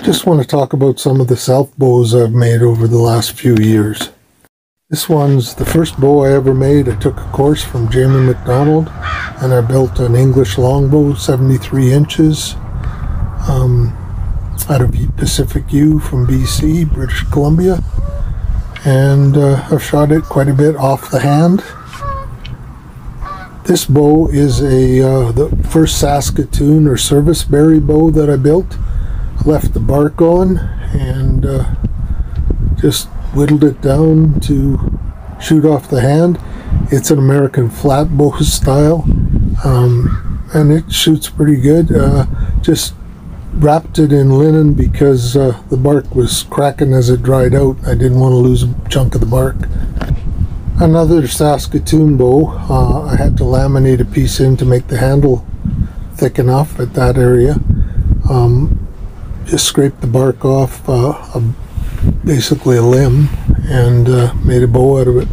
Just want to talk about some of the self bows I've made over the last few years. This one's the first bow I ever made. I took a course from Jamie McDonald and I built an English longbow, 73 inches, out of Pacific Yew from BC, British Columbia. And I've shot it quite a bit off the hand. This bow is the first Saskatoon or serviceberry bow that I built. Left the bark on and just whittled it down to shoot off the hand. It's an American flat bow style, and it shoots pretty good. Just wrapped it in linen because the bark was cracking as it dried out. I didn't want to lose a chunk of the bark. Another Saskatoon bow, I had to laminate a piece in to make the handle thick enough at that area. Just scraped the bark off basically a limb and made a bow out of it.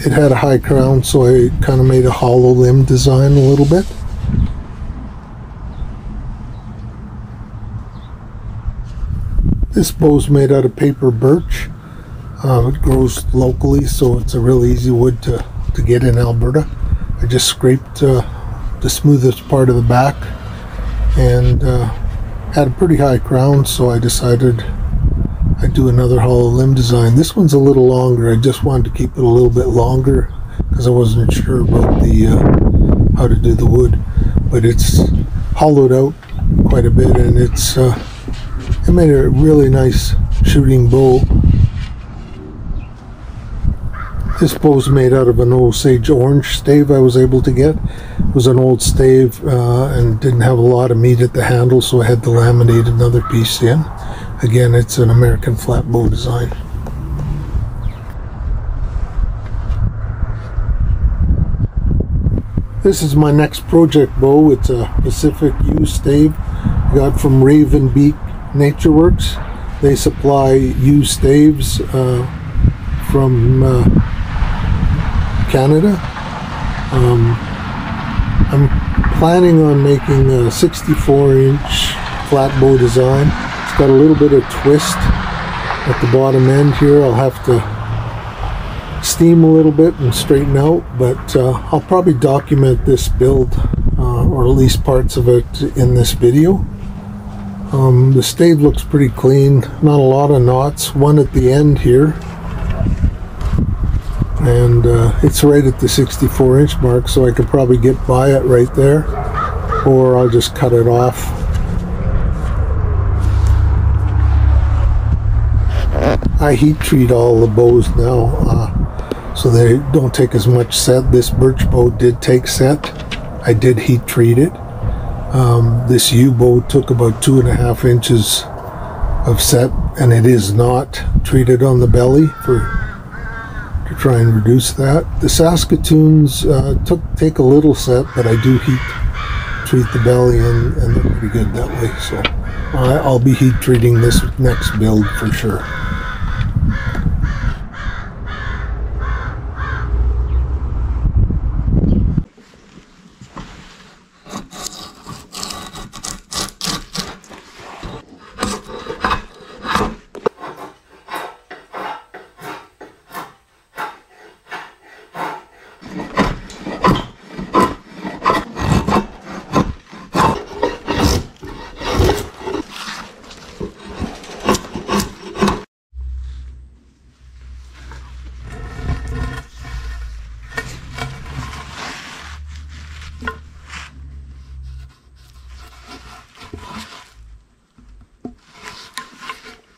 It had a high crown, so I kind of made a hollow limb design a little bit. This bow's made out of paper birch. It grows locally, so it's a real easy wood to get in Alberta. I just scraped the smoothest part of the back and had a pretty high crown, so I decided I'd do another hollow limb design. This one's a little longer. I just wanted to keep it a little bit longer because I wasn't sure about how to do the wood, but it's hollowed out quite a bit, and it made a really nice shooting bow. This bow's made out of an Osage orange stave I was able to get. It was an old stave and didn't have a lot of meat at the handle, so I had to laminate another piece in. Again, it's an American flat bow design. This is my next project bow. It's a Pacific Yew stave I got from Raven Beak Nature Works. They supply yew staves from Canada. I'm planning on making a 64-inch flat bow design. It's got a little bit of twist at the bottom end here. I'll have to steam a little bit and straighten out, but I'll probably document this build, or at least parts of it, in this video. The stave looks pretty clean, not a lot of knots, one at the end here. And it's right at the 64-inch mark, so I could probably get by it right there, or I'll just cut it off. I heat treat all the bows now, so they don't take as much set. This birch bow did take set. I did heat treat it. This yew bow took about 2.5 inches of set, and it is not treated on the belly to try and reduce that. The Saskatoons take a little set, but I do heat treat the belly, and they're pretty good that way. So I'll be heat treating this next build for sure.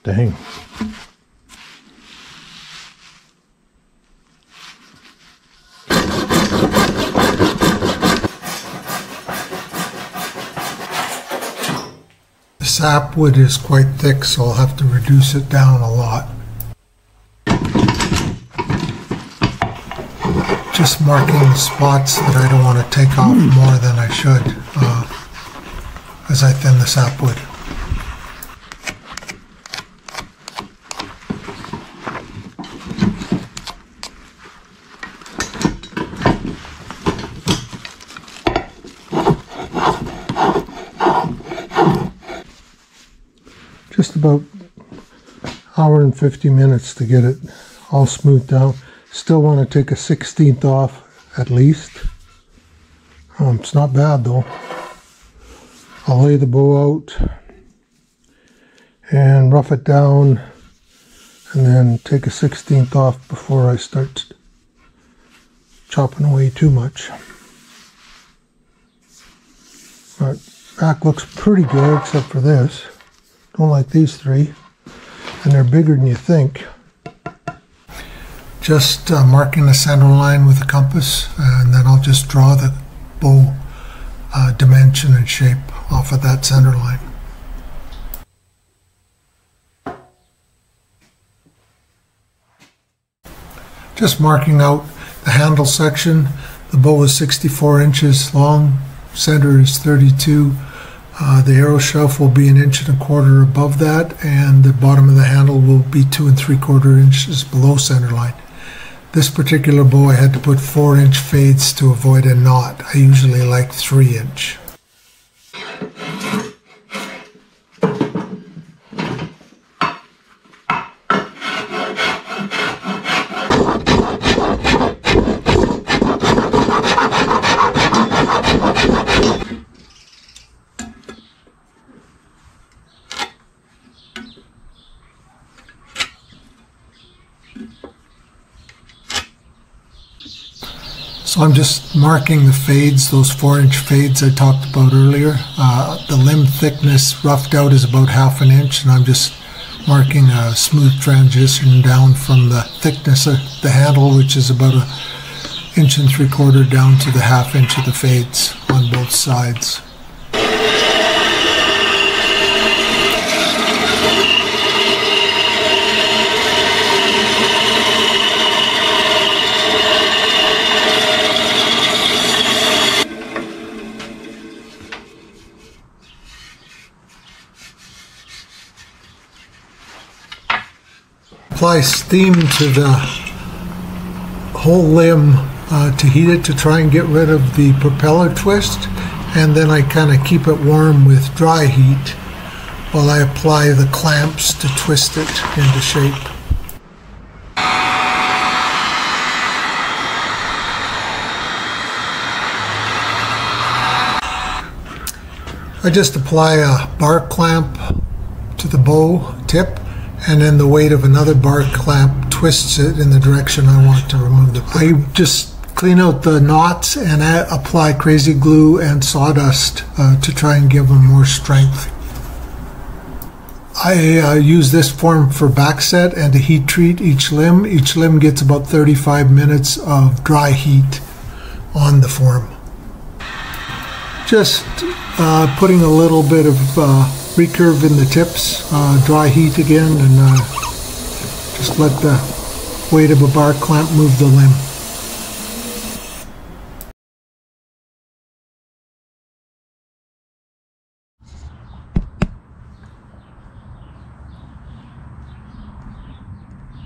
Dang. The sapwood is quite thick, so I'll have to reduce it down a lot. Just marking the spots that I don't want to take off more than I should as I thin the sapwood. just about hour and 50 minutes to get it all smoothed down. Still want to take a 16th off at least. It's not bad though. I'll lay the bow out and rough it down and then take a 16th off before I start chopping away too much. But back looks pretty good except for this. Don't like these three, and they're bigger than you think. Just marking the center line with a compass, and then I'll just draw the bow dimension and shape off of that center line. Just marking out the handle section. The bow is 64 inches long, center is 32. The arrow shelf will be 1 1/4 inches above that, and the bottom of the handle will be 2 3/4 inches below center line. This particular bow I had to put 4-inch fades to avoid a knot. I usually like 3-inch. So I'm just marking the fades, those 4-inch fades I talked about earlier. The limb thickness roughed out is about 1/2 inch, and I'm just marking a smooth transition down from the thickness of the handle, which is about 1 3/4 inches down to the 1/2 inch of the fades on both sides. Apply steam to the whole limb to heat it, to try and get rid of the propeller twist, and then I kind of keep it warm with dry heat while I apply the clamps to twist it into shape. I just apply a bar clamp to the bow tip, and then the weight of another bar clamp twists it in the direction I want to remove the bow. I just clean out the knots and apply crazy glue and sawdust to try and give them more strength. I use this form for backset and to heat treat each limb. Each limb gets about 35 minutes of dry heat on the form. Just putting a little bit of recurve in the tips, dry heat again, and just let the weight of a bar clamp move the limb.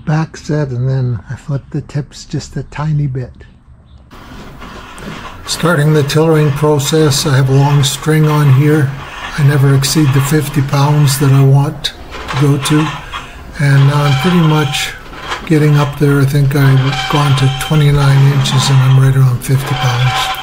Back set, and then I flip the tips just a tiny bit. Starting the tillering process, I have a long string on here. I never exceed the 50 pounds that I want to go to, and now I'm pretty much getting up there. I think I've gone to 29 inches and I'm right around 50 pounds.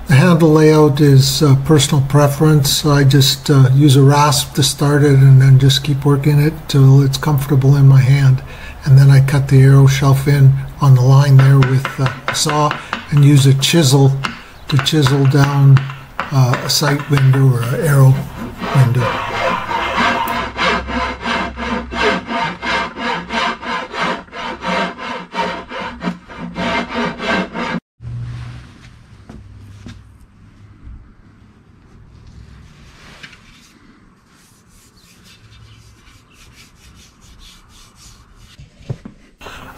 The handle layout is personal preference. I just use a rasp to start it and then just keep working it till it's comfortable in my hand. And then I cut the arrow shelf in on the line there with a saw and use a chisel to chisel down a sight window or an arrow window.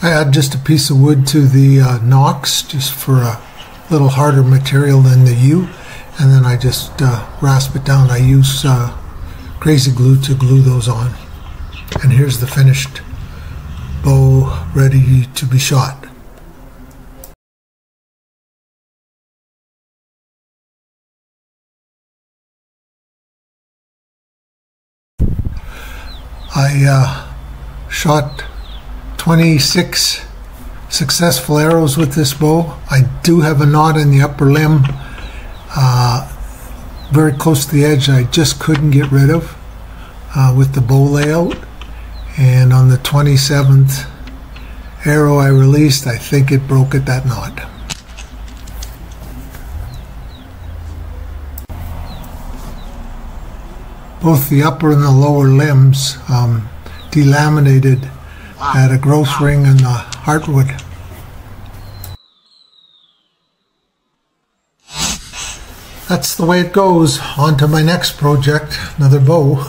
I add just a piece of wood to the nocks, just for a little harder material than the yew, and then I just rasp it down. I use crazy glue to glue those on. And here's the finished bow ready to be shot. I shot 26 successful arrows with this bow. I do have a knot in the upper limb very close to the edge I just couldn't get rid of with the bow layout, and on the 27th arrow I released, I think it broke at that knot. Both the upper and the lower limbs delaminated at a growth ring in the heartwood. That's the way it goes. On to my next project, another bow.